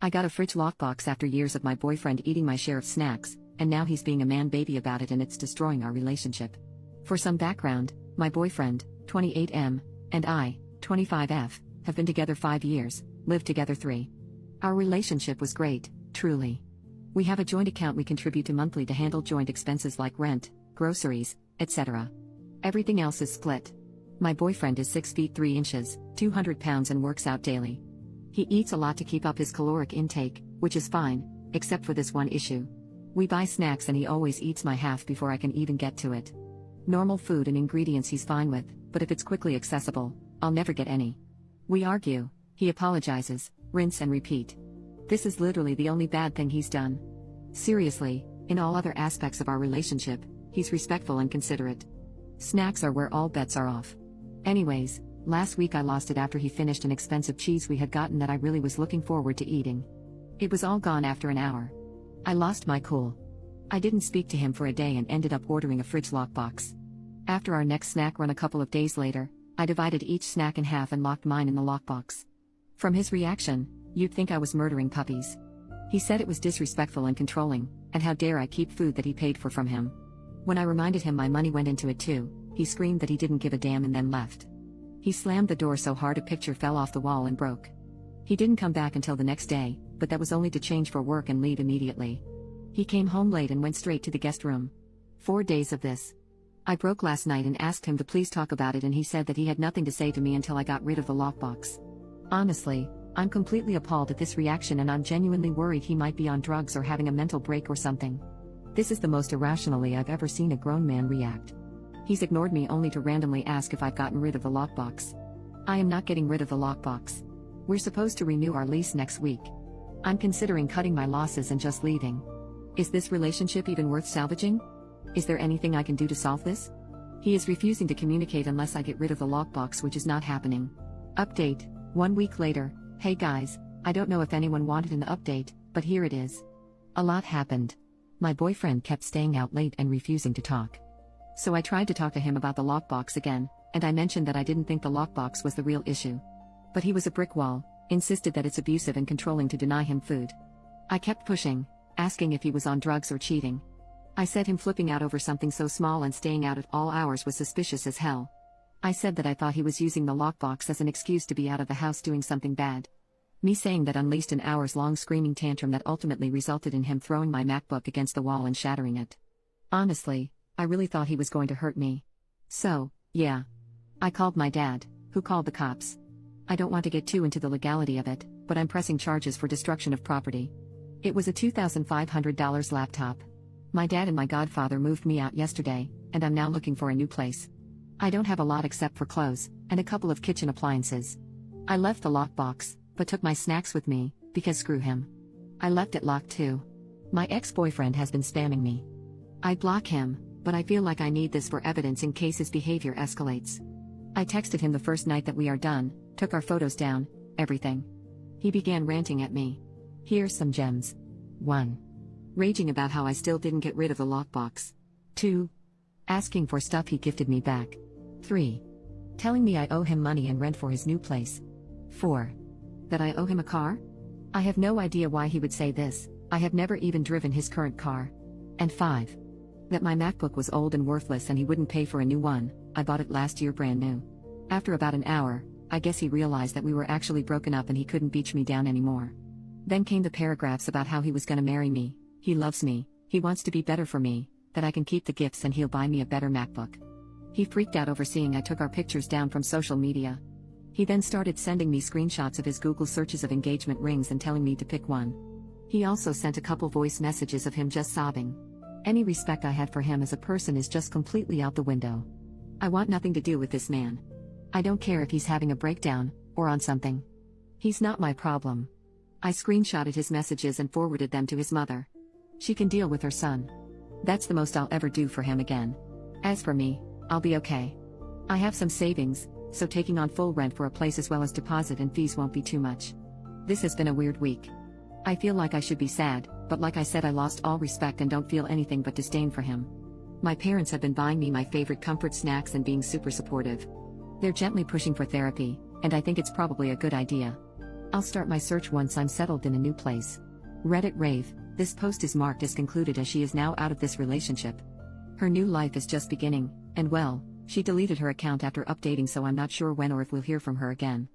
I got a fridge lockbox after years of my boyfriend eating my share of snacks, and now he's being a man-baby about it and it's destroying our relationship. For some background, my boyfriend, 28M, and I, 25F, have been together 5 years, lived together 3. Our relationship was great, truly. We have a joint account we contribute to monthly to handle joint expenses like rent, groceries, etc. Everything else is split. My boyfriend is 6 feet 3 inches, 200 pounds and works out daily. He eats a lot to keep up his caloric intake, which is fine, except for this one issue. We buy snacks and he always eats my half before I can even get to it. Normal food and ingredients he's fine with, but if it's quickly accessible, I'll never get any. We argue, he apologizes, rinse and repeat. This is literally the only bad thing he's done. Seriously, in all other aspects of our relationship, he's respectful and considerate. Snacks are where all bets are off. Anyways, last week I lost it after he finished an expensive cheese we had gotten that I really was looking forward to eating. It was all gone after an hour. I lost my cool. I didn't speak to him for a day and ended up ordering a fridge lockbox. After our next snack run a couple of days later, I divided each snack in half and locked mine in the lockbox. From his reaction, you'd think I was murdering puppies. He said it was disrespectful and controlling, and how dare I keep food that he paid for from him. When I reminded him my money went into it too, he screamed that he didn't give a damn and then left. He slammed the door so hard a picture fell off the wall and broke. He didn't come back until the next day, but that was only to change for work and leave immediately. He came home late and went straight to the guest room. 4 days of this. I broke last night and asked him to please talk about it and he said that he had nothing to say to me until I got rid of the lockbox. Honestly, I'm completely appalled at this reaction and I'm genuinely worried he might be on drugs or having a mental break or something. This is the most irrationally I've ever seen a grown man react. He's ignored me only to randomly ask if I've gotten rid of the lockbox. I am not getting rid of the lockbox. We're supposed to renew our lease next week. I'm considering cutting my losses and just leaving. Is this relationship even worth salvaging? Is there anything I can do to solve this? He is refusing to communicate unless I get rid of the lockbox, which is not happening. Update, 1 week later. Hey guys, I don't know if anyone wanted an update, but here it is. A lot happened. My boyfriend kept staying out late and refusing to talk. So I tried to talk to him about the lockbox again, and I mentioned that I didn't think the lockbox was the real issue. But he was a brick wall, insisted that it's abusive and controlling to deny him food. I kept pushing, asking if he was on drugs or cheating. I said him flipping out over something so small and staying out at all hours was suspicious as hell. I said that I thought he was using the lockbox as an excuse to be out of the house doing something bad. Me saying that unleashed an hours-long screaming tantrum that ultimately resulted in him throwing my MacBook against the wall and shattering it. Honestly, I really thought he was going to hurt me. So, yeah. I called my dad, who called the cops. I don't want to get too into the legality of it, but I'm pressing charges for destruction of property. It was a $2,500 laptop. My dad and my godfather moved me out yesterday, and I'm now looking for a new place. I don't have a lot except for clothes, and a couple of kitchen appliances. I left the lockbox, but took my snacks with me, because screw him. I left it locked too. My ex-boyfriend has been spamming me. I'd block him, but I feel like I need this for evidence in case his behavior escalates. I texted him the first night that we are done, took our photos down, everything. He began ranting at me. Here's some gems. 1. Raging about how I still didn't get rid of the lockbox. 2. Asking for stuff he gifted me back. 3. Telling me I owe him money and rent for his new place. 4. That I owe him a car? I have no idea why he would say this, I have never even driven his current car. And 5. That my MacBook was old and worthless and he wouldn't pay for a new one, I bought it last year brand new. After about an hour, I guess he realized that we were actually broken up and he couldn't beach me down anymore. Then came the paragraphs about how he was gonna marry me, he loves me, he wants to be better for me, that I can keep the gifts and he'll buy me a better MacBook. He freaked out over seeing I took our pictures down from social media. He then started sending me screenshots of his Google searches of engagement rings and telling me to pick one. He also sent a couple voice messages of him just sobbing. Any respect I had for him as a person is just completely out the window. I want nothing to do with this man. I don't care if he's having a breakdown, or on something. He's not my problem. I screenshotted his messages and forwarded them to his mother. She can deal with her son. That's the most I'll ever do for him again. As for me, I'll be okay. I have some savings, so taking on full rent for a place as well as deposit and fees won't be too much. This has been a weird week. I feel like I should be sad, but like I said, I lost all respect and don't feel anything but disdain for him. My parents have been buying me my favorite comfort snacks and being super supportive. They're gently pushing for therapy, and I think it's probably a good idea. I'll start my search once I'm settled in a new place. Reddit rave, this post is marked as concluded as she is now out of this relationship. Her new life is just beginning, and well, she deleted her account after updating, so I'm not sure when or if we'll hear from her again.